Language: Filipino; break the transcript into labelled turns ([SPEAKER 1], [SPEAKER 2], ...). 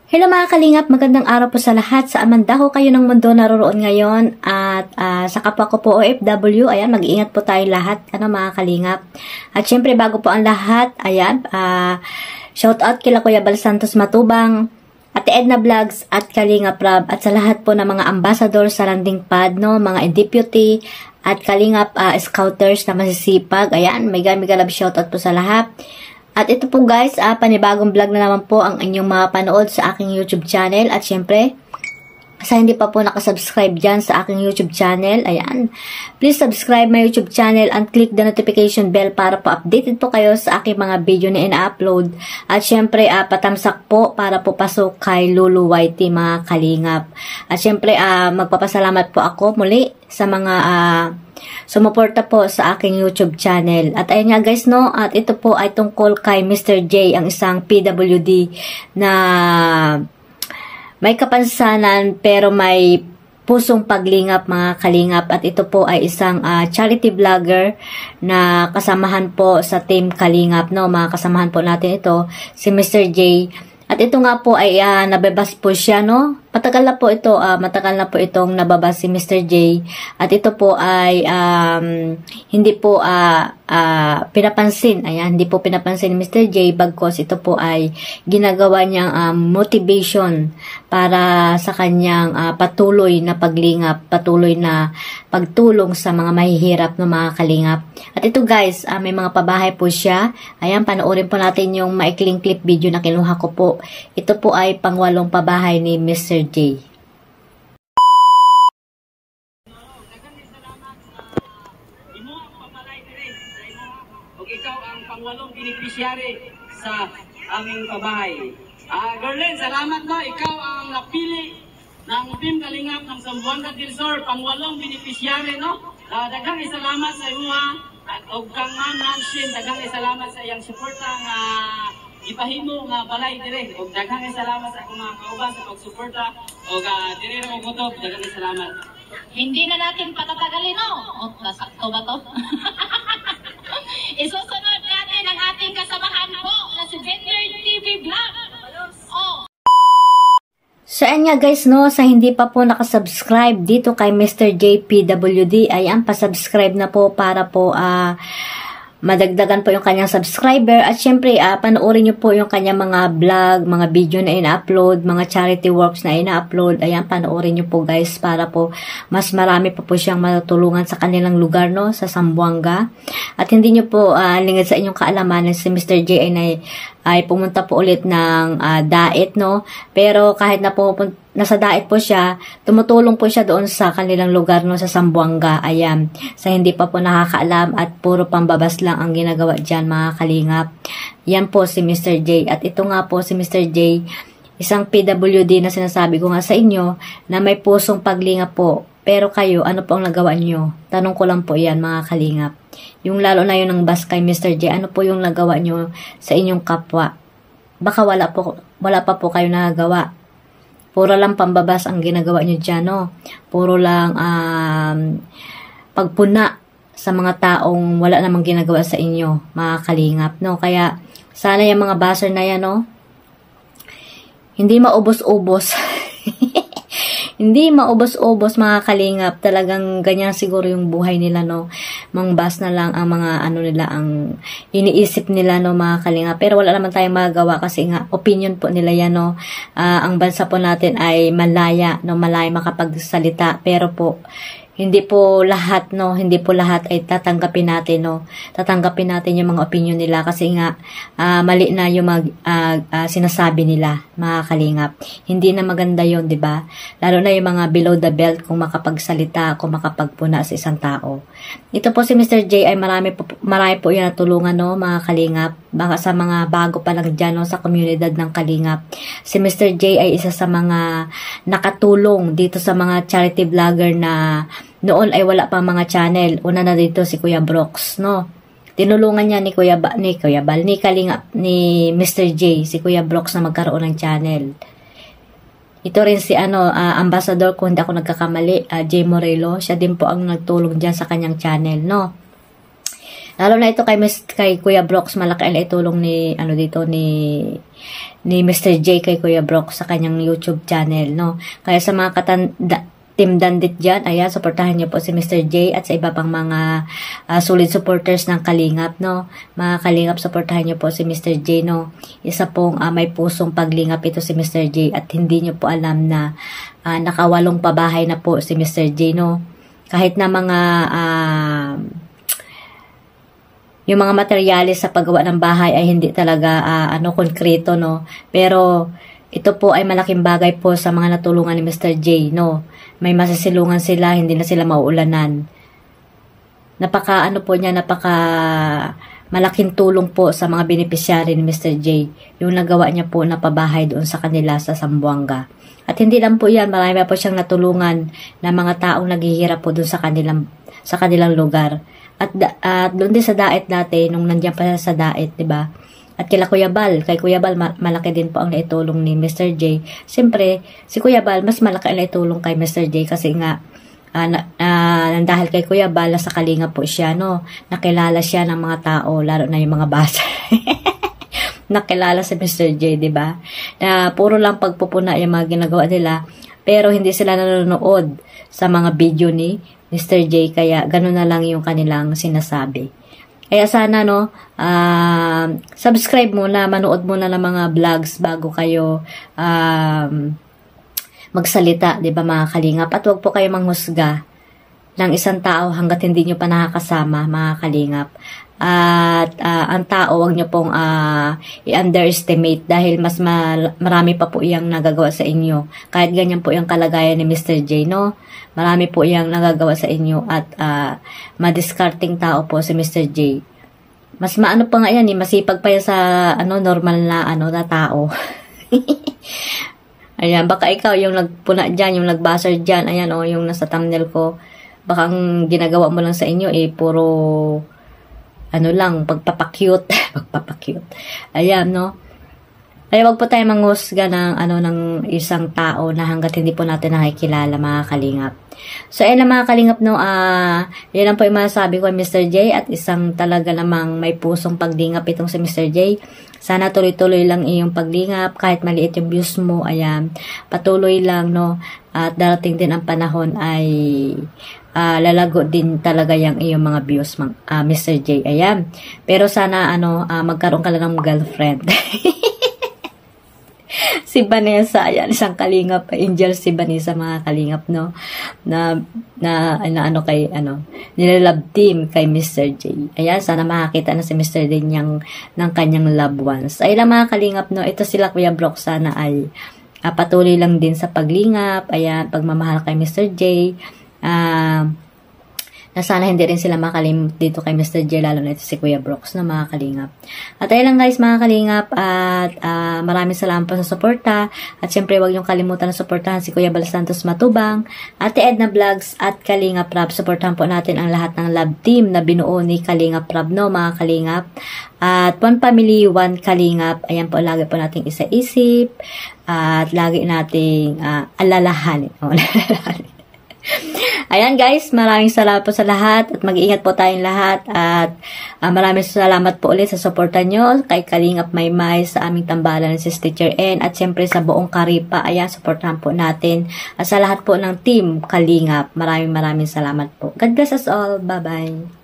[SPEAKER 1] Hello mga kalingap, magandang araw po sa lahat. Sa amandaho kayo ng mundo naroroon ngayon at sa kapwa ko po OFW, ayan, mag-iingat po tayo lahat, mga kalingap. At syempre bago po ang lahat, ayan, shout out kila Kuya Bal Santos Matubang, Ate Edna Vlogs at Kalingap Rab at sa lahat po ng mga ambassador sa landing pad, mga deputy at Kalingap scouters na masisipag. Ayan, may love shout out po sa lahat. At ito po guys, panibagong vlog na naman po ang inyong mapanood sa aking YouTube channel. At syempre, sa hindi pa po nakasubscribe dyan sa aking YouTube channel, ayan, please subscribe my YouTube channel and click the notification bell para po updated po kayo sa aking mga video na ina-upload. At syempre, patamsak po para po pasok kay Lulu YT mga kalingap. At syempre, magpapasalamat po ako muli sa mga sumuporta po sa aking YouTube channel. At ayun nga guys, at ito po ay tungkol kay Mr. J, ang isang PWD na may kapansanan pero may pusong paglingap mga kalingap. At ito po ay isang charity vlogger na kasamahan po sa Team Kalingap, mga kasamahan po natin ito, si Mr. J. At ito nga po ay nababas po siya, matagal na po itong nababas si Mr. J. At ito po ay hindi po pinapansin. Ayan, hindi po pinapansin ni Mr. J. Bagkos ito po ay ginagawa niyang motivation para sa kanyang patuloy na paglingap, patuloy na pagtulong sa mga mahihirap ng mga kalingap. At ito guys, may mga pabahay po siya. Ayan, panoorin po natin yung maikling clip video na kinuha ko po. Ito po ay pangwalong pabahay ni Mr. J.
[SPEAKER 2] Ikaw ang pangwalong beneficiary sa aming pabahay. Gerlen, salamat no. Ikaw ang napili ng Team Kalingap ng Zamboanga del Sur, pangwalong beneficiary, daghang salamat sa imo at og kang Nansin, daghang salamat sa iyang suporta nga ipahimo nga balay dire. Og daghang salamat sa akong mga kauban sa pagsuporta og dire ra mo kutob, daghang salamat.
[SPEAKER 3] Hindi na natin patatagalin, nasakto ba to? Isusunod natin ang ating kasamahan po na si Gender TV Vlog.
[SPEAKER 1] So, ayan nga guys, sa hindi pa po nakasubscribe dito kay Mr. JPWD, ayan, pasubscribe na po para po madagdagan po yung kanyang subscriber. At syempre, panoorin nyo po yung kanyang mga vlog, mga video na ina-upload, mga charity works na ina-upload. Ayan, panoorin nyo po guys para po mas marami pa po siyang matutulungan sa kanilang lugar, sa Zamboanga. At hindi nyo po lingad sa inyong kaalaman na si Mr. J ay pumunta po ulit ng Daet, Pero kahit na po nasa Daet po siya, tumutulong po siya doon sa kanilang lugar, sa Zamboanga. Ayan, sa hindi pa po nakakaalam at puro pambabas lang ang ginagawa dyan, mga kalingap. Yan po si Mr. J. At ito nga po si Mr. J, isang PWD na sinasabi ko nga sa inyo na may pusong paglingap po. Pero kayo, ano po ang nagawa nyo? Tanong ko lang po yan, mga kalingap. Yung lalo na yun ng bus kay Mr. J, ano po yung nagawa nyo sa inyong kapwa? Baka wala pa po kayo nagagawa. Puro lang pambabas ang ginagawa nyo dyan, Puro lang pagpuna sa mga taong wala namang ginagawa sa inyo, mga kalingap, Kaya, sana yung mga buser na yan, hindi maubos-ubos. Hindi maubos-ubos, mga kalingap. Talagang ganyan siguro yung buhay nila, Mangbas na lang ang mga nila, ang iniisip nila, mga kalingap. Pero wala naman tayong magagawa kasi nga opinion po nila yan, ang bansa po natin ay malaya, malaya makapagsalita. Pero po, hindi po lahat, hindi po lahat ay tatanggapin natin, Tatanggapin natin yung mga opinion nila kasi nga mali na yung sinasabi nila, mga kalingap. Hindi na maganda yon, 'di ba? Lalo na yung mga below the belt kung makapagsalita, kung makapagpuna sa isang tao. Ito po si Mr. J ay marami po yan natulungan, mga kalingap. Baka sa mga bago pa lang dyan, sa komunidad ng Kalingap. Si Mr. J ay isa sa mga nakatulong dito sa mga charity vlogger na noon ay wala pang mga channel. Una na dito si Kuya Brox, Tinulungan niya ni Kalingap, ni Mr. J, si Kuya Brox na magkaroon ng channel. Ito rin si ambassador, kung hindi ako nagkakamali, J. Morelo. Siya din po ang nagtulong dyan sa kanyang channel, Lalo na ito kay Kuya Brox, malaki ang itulong ni Mr. J kay Kuya Brox sa kanyang YouTube channel, no. Kaya sa mga Team Dandit dyan, ayan, supportahan niyo po si Mr. J at sa iba pang mga solid supporters ng Kalingap, no. Mga Kalingap, supportahan niyo po si Mr. J, no. Isa pong may pusong paglingap ito si Mr. J at hindi niyo po alam na nakawalong pabahay na po si Mr. J, no. Kahit na mga yung mga materyales sa paggawa ng bahay ay hindi talaga konkreto, no. Pero ito po ay malaking bagay po sa mga natulungan ni Mr. J, no. May masisilungan sila, hindi na sila mauulanan. Napaka malaking tulong po sa mga beneficiary ni Mr. J, yung nagawa niya po na pabahay doon sa kanila sa Zamboanga. At hindi lang po yan, marami po siyang natulungan na mga taong naghihirap po doon sa kanilang lugar. At doon din sa Daet dati, nung nandiyan pa sa Daet, 'di ba? At kay Kuya Bal malaki din po ang naitulong ni Mr. J. Siyempre, si Kuya Bal mas malaki ang naitulong kay Mr. J kasi nga dahil kay Kuya Bal sa Kalingap po siya, no. Nakilala siya ng mga tao, lalo na yung mga bata. Nakilala si Mr. J, 'di ba? Na puro lang pagpupuna yung mga ginagawa nila, pero hindi sila nanonood sa mga video ni Mr. J, kaya gano'n na lang yung kanilang sinasabi. Kaya sana, no, subscribe muna, manood muna ng mga vlogs bago kayo magsalita, 'di ba mga Kalingap? At huwag po kayo manghusga ng isang tao hangga't hindi nyo pa nakakasama, mga Kalingap. At ang tao, huwag nyo pong i-underestimate dahil mas marami pa po iyang nagagawa sa inyo. Kahit ganyan po yung kalagayan ni Mr. J, no? Marami po iyang nagagawa sa inyo at madiscarding tao po si Mr. J. Mas maano pa nga yan, masipag pa yan sa normal na na tao. Ayan, baka ikaw yung nagpuna dyan, yung nagbaser dyan, ayan yung nasa thumbnail ko. Baka ang ginagawa mo lang sa inyo puro pagpapakyut. Pagpapakyut. Ayan, no? Ay, wag po tayo manghusga ng isang tao na hangga't hindi po natin nakikilala, mga Kalingap. So, ayan mga Kalingap, no, yan lang po yung masasabi ko kay Mr. J at isang talaga namang may pusong paglingap itong si Mr. J. Sana tuloy-tuloy lang iyong paglingap, kahit maliit yung views mo, ayan, patuloy lang, no, at darating din ang panahon ay lalago din talaga yung iyong mga views, Mr. J, ayan. Pero sana, magkaroon ka lang ng girlfriend. Si Vanessa, ayan, isang Kalingap, Angel si Vanessa, mga Kalingap, no, nilalove team kay Mr. J. Ayan, sana makakita na si Mr. J ng kanyang loved ones. Ayan mga Kalingap, no, ito sila Kuya Brox, sana ay patuloy lang din sa paglingap, ayan, pagmamahal kay Mr. J, na sana hindi rin sila makalimut dito kay Mr. J, lalo na ito si Kuya Brox, na mga Kalingap. At ayun lang guys, mga Kalingap, at maraming salamat po sa suporta. At syempre, huwag niyong kalimutan na suportahan si Kuya Bal Santos Matubang, Ate Edna Vlogs, at Kalingap Rab. Suportahan po natin ang lahat ng love team na binuo ni Kalingap Rab, no, mga Kalingap. At One Family, One Kalingap. Ayan po, lagi po nating isa-isip, at lagi nating alalahanin. Ayan guys, maraming salamat po sa lahat at mag-iingat po tayong lahat at maraming salamat po ulit sa suporta nyo kay Kalingap Maymay sa aming tambalan ng si Teacher N at syempre sa buong Karipa. Ayan, suportahan po natin at sa lahat po ng team Kalingap. Maraming salamat po. God bless us all. Bye-bye.